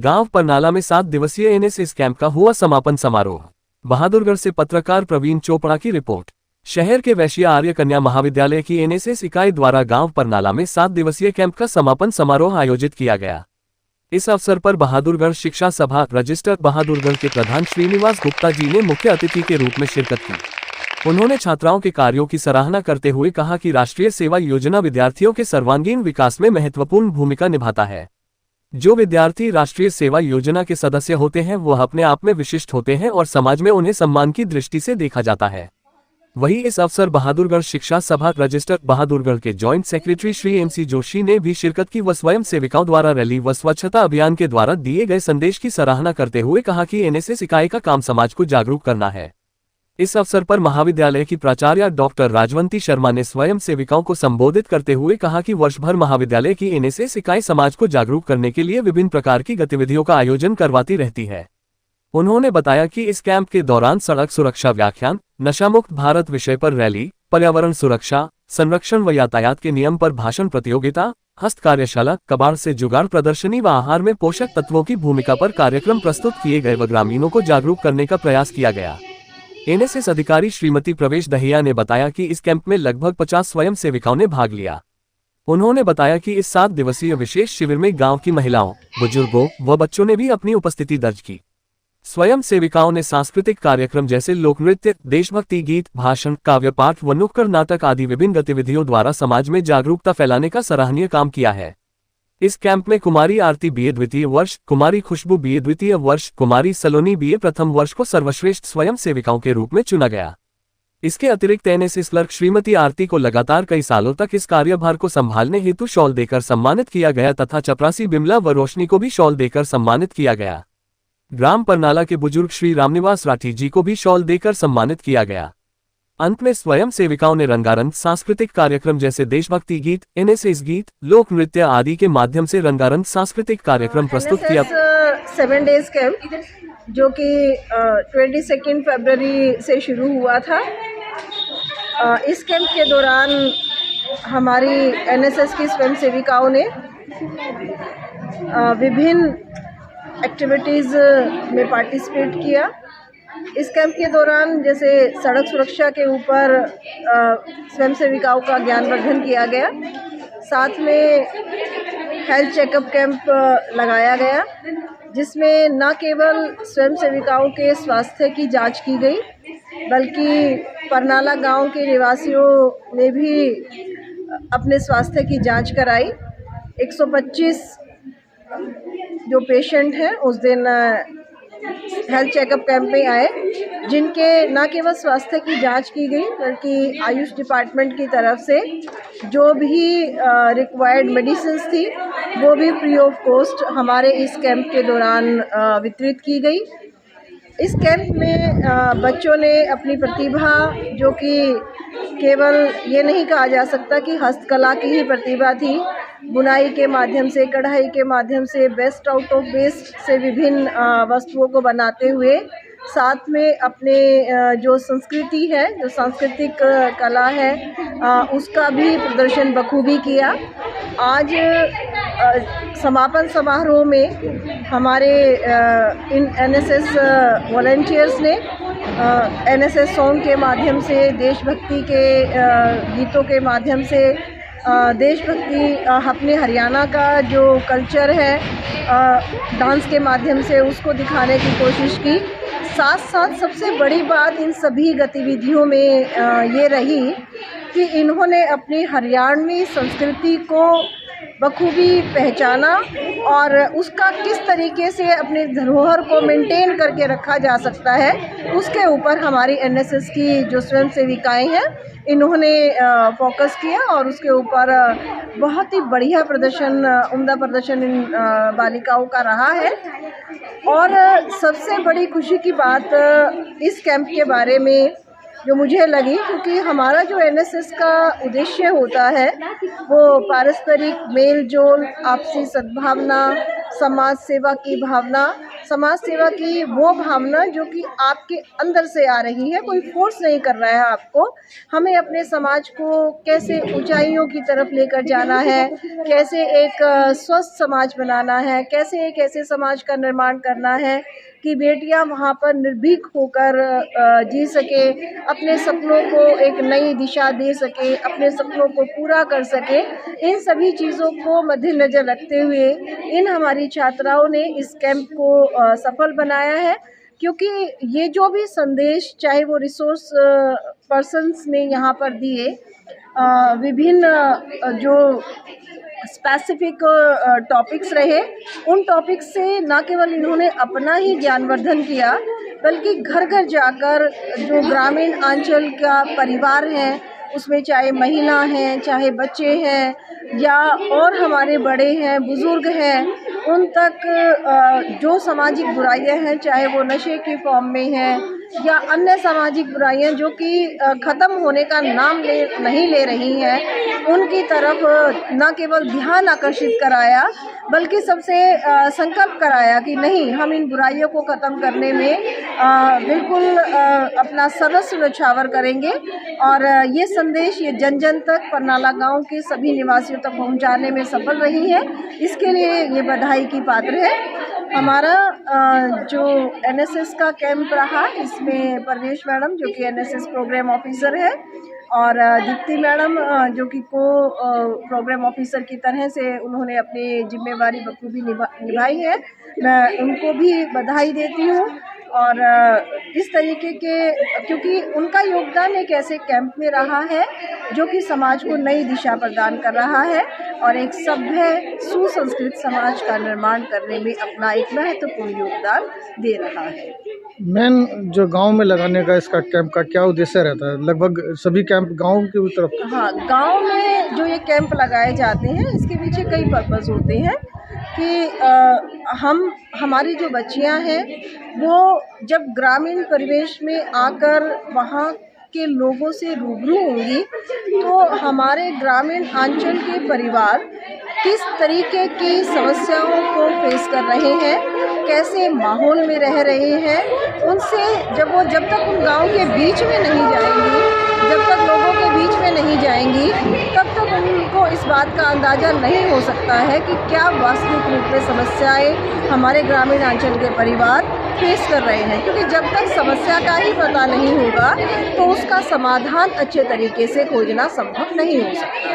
गांव परनाला में 7 दिवसीय एनएसएस कैंप का हुआ समापन समारोह। बहादुरगढ़ से पत्रकार प्रवीण चोपड़ा की रिपोर्ट। शहर के वैश्य आर्य कन्या महाविद्यालय की एनएसएस इकाई द्वारा गांव परनाला में 7 दिवसीय कैंप का समापन समारोह आयोजित किया गया। इस अवसर पर बहादुरगढ़ शिक्षा सभा रजिस्टर बहादुरगढ़ के प्रधान श्रीनिवास गुप्ता जी ने मुख्य अतिथि के रूप में शिरकत की। उन्होंने छात्राओं के कार्यों की सराहना करते हुए कहा कि राष्ट्रीय सेवा योजना विद्यार्थियों के सर्वांगीण विकास में महत्वपूर्ण भूमिका निभाता है। जो विद्यार्थी राष्ट्रीय सेवा योजना के सदस्य होते हैं वह अपने आप में विशिष्ट होते हैं और समाज में उन्हें सम्मान की दृष्टि से देखा जाता है। वहीं इस अवसर बहादुरगढ़ शिक्षा सभा रजिस्टर बहादुरगढ़ के joint secretary Shri MC Joshi ने भी शिरकत की व स्वयं सेविकाओं द्वारा रैली व स्वच्छता अभियान के द्वारा दिए गए संदेश की सराहना करते हुए कहा कि एनएसएस इकाई का काम समाज को जागरूक करना है। इस अवसर पर महाविद्यालय की प्राचार्य डॉक्टर राजवंती शर्मा ने स्वयं सेविकाओं को संबोधित करते हुए कहा कि वर्ष भर महाविद्यालय की एनएसएस इकाई समाज को जागरूक करने के लिए विभिन्न प्रकार की गतिविधियों का आयोजन करवाती रहती है। उन्होंने बताया कि इस कैंप के दौरान सड़क सुरक्षा व्याख्यान, नशामुक्त भारत विषय पर रैली, पर्यावरण सुरक्षा, संरक्षण व यातायात के नियम पर भाषण प्रतियोगिता, हस्त कार्यशाला, कबाड़ से जुगाड़ प्रदर्शनी व आहार में पोषक तत्वों की भूमिका पर कार्यक्रम प्रस्तुत किए गए व ग्रामीणों को जागरूक करने का प्रयास किया गया। एनएसएस अधिकारी श्रीमती प्रवेश दहिया ने बताया कि इस कैंप में लगभग 50 स्वयं सेविकाओं ने भाग लिया। उन्होंने बताया कि इस 7 दिवसीय विशेष शिविर में गांव की महिलाओं, बुजुर्गों व बच्चों ने भी अपनी उपस्थिति दर्ज की। स्वयं सेविकाओं ने सांस्कृतिक कार्यक्रम जैसे लोक नृत्य, देशभक्ति गीत, भाषण, काव्य पाठ व नुक्कड़ नाटक आदि विभिन्न गतिविधियों द्वारा समाज में जागरूकता फैलाने का सराहनीय काम किया है। इस कैंप में कुमारी आरती बीए द्वितीय वर्ष, कुमारी खुशबू बीए द्वितीय वर्ष, कुमारी सलोनी बीए प्रथम वर्ष को सर्वश्रेष्ठ स्वयं सेविकाओं के रूप में चुना गया। इसके अतिरिक्त एनएसएस क्लर्क श्रीमती आरती को लगातार कई सालों तक इस कार्यभार को संभालने हेतु शॉल देकर सम्मानित किया गया तथा चपरासी बिमला व रोशनी को भी शॉल देकर सम्मानित किया गया। ग्राम परनाला के बुजुर्ग श्री रामनिवास राठी जी को भी शॉल देकर सम्मानित किया गया। अंत में स्वयं सेविकाओं ने रंगारंग सांस्कृतिक कार्यक्रम जैसे देशभक्ति गीत, एनएसएस गीत, लोक नृत्य आदि के माध्यम से रंगारंग सांस्कृतिक कार्यक्रम प्रस्तुत किया। 7 डेज कैंप जो कि 22 फरवरी से शुरू हुआ था। इस कैंप के दौरान हमारी एनएसएस की स्वयं सेविकाओं ने विभिन्न एक्टिविटीज़ में पार्टिसिपेट किया। इस कैंप के दौरान जैसे सड़क सुरक्षा के ऊपर स्वयं सेविकाओं का ज्ञानवर्धन किया गया, साथ में हेल्थ चेकअप कैंप लगाया गया जिसमें न केवल स्वयं सेविकाओं के स्वास्थ्य की जांच की गई बल्कि परनाला गांव के निवासियों ने भी अपने स्वास्थ्य की जांच कराई। 125 जो पेशेंट हैं उस दिन हेल्थ चेकअप कैंप में आए, जिनके न केवल स्वास्थ्य की जांच की गई बल्कि आयुष डिपार्टमेंट की तरफ से जो भी रिक्वायर्ड मेडिसिन थी वो भी फ्री ऑफ कॉस्ट हमारे इस कैंप के दौरान वितरित की गई। इस कैंप में बच्चों ने अपनी प्रतिभा, जो कि केवल ये नहीं कहा जा सकता कि हस्तकला की ही प्रतिभा थी, बुनाई के माध्यम से, कढ़ाई के माध्यम से, बेस्ट आउट ऑफ वेस्ट से विभिन्न वस्तुओं को बनाते हुए साथ में अपने जो संस्कृति है, जो सांस्कृतिक कला है उसका भी प्रदर्शन बखूबी किया। आज समापन समारोह में हमारे इन एनएसएस वॉलंटियर्स ने एनएसएस सॉन्ग के माध्यम से, देशभक्ति के गीतों के माध्यम से, देशभक्ति अपने हरियाणा का जो कल्चर है डांस के माध्यम से उसको दिखाने की कोशिश की। साथ साथ सबसे बड़ी बात इन सभी गतिविधियों में ये रही कि इन्होंने अपनी हरियाणवी संस्कृति को बखूबी पहचाना और उसका किस तरीके से अपने धरोहर को मेंटेन करके रखा जा सकता है उसके ऊपर हमारी एनएसएस की जो स्वयं सेविकाएँ हैं इन्होंने फोकस किया और उसके ऊपर बहुत ही बढ़िया प्रदर्शन, उम्दा प्रदर्शन इन बालिकाओं का रहा है। और सबसे बड़ी खुशी की बात इस कैंप के बारे में जो मुझे लगी, क्योंकि हमारा जो एनएसएस का उद्देश्य होता है वो पारस्परिक मेल जोल, आपसी सद्भावना, समाज सेवा की भावना, समाज सेवा की वो भावना जो कि आपके अंदर से आ रही है, कोई फोर्स नहीं कर रहा है आपको। हमें अपने समाज को कैसे ऊंचाइयों की तरफ लेकर जाना है, कैसे एक स्वस्थ समाज बनाना है, कैसे एक ऐसे समाज का निर्माण करना है कि बेटियां वहां पर निर्भीक होकर जी सके, अपने सपनों को एक नई दिशा दे सके, अपने सपनों को पूरा कर सके। इन सभी चीज़ों को मद्देनजर रखते हुए इन हमारी छात्राओं ने इस कैंप को सफल बनाया है, क्योंकि ये जो भी संदेश चाहे वो रिसोर्स पर्सन्स ने यहाँ पर दिए, विभिन्न जो स्पेसिफिक टॉपिक्स रहे, उन टॉपिक्स से न केवल इन्होंने अपना ही ज्ञानवर्धन किया, बल्कि घर घर जाकर जो ग्रामीण अंचल का परिवार है, उसमें चाहे महिला हैं, चाहे बच्चे हैं या और हमारे बड़े हैं, बुज़ुर्ग हैं, उन तक जो सामाजिक बुराइयां हैं, चाहे वो नशे की फॉर्म में हैं या अन्य सामाजिक बुराइयां जो कि ख़त्म होने का नाम नहीं ले रही हैं, उनकी तरफ न केवल ध्यान आकर्षित कराया, बल्कि सबसे संकल्प कराया कि नहीं, हम इन बुराइयों को ख़त्म करने में बिल्कुल अपना सर्वस्व न्यौछावर करेंगे। और ये संदेश ये जन जन तक परनाला गांव के सभी निवासियों तक पहुंचाने में सफल रही है, इसके लिए ये बधाई की पात्र है। हमारा जो एनएसएस का कैंप रहा, इसमें परवेश मैडम जो कि एनएसएस प्रोग्राम ऑफिसर है और दीप्ति मैडम जो कि को प्रोग्राम ऑफिसर की तरह से उन्होंने अपनी जिम्मेवारी बखूबी निभाई है, मैं उनको भी बधाई देती हूँ। और इस तरीके के, क्योंकि उनका योगदान एक ऐसे कैंप में रहा है जो कि समाज को नई दिशा प्रदान कर रहा है और एक सभ्य सुसंस्कृत समाज का निर्माण करने में अपना एक महत्वपूर्ण योगदान दे रहा है। मेन जो गांव में लगाने का इसका कैंप का क्या उद्देश्य रहता है? लगभग सभी कैंप गांव की तरफ। हाँ, गांव में जो ये कैंप लगाए जाते हैं, इसके पीछे कई पर्पस होते हैं कि हमारी जो बच्चियां हैं वो जब ग्रामीण परिवेश में आकर वहाँ के लोगों से रूबरू होंगी, तो हमारे ग्रामीण अंचल के परिवार किस तरीके की समस्याओं को फेस कर रहे हैं, कैसे माहौल में रह रहे हैं, उनसे जब तक उन गांव के बीच में नहीं जाएंगी, जब तक लोगों के बीच में नहीं जाएंगी, तब तक उनको इस बात का अंदाज़ा नहीं हो सकता है कि क्या वास्तविक रूप में समस्याएं हमारे ग्रामीण अंचल के परिवार फेस कर रहे हैं। क्योंकि जब तक समस्या का ही पता नहीं होगा तो उसका समाधान अच्छे तरीके से खोजना संभव नहीं हो सकता।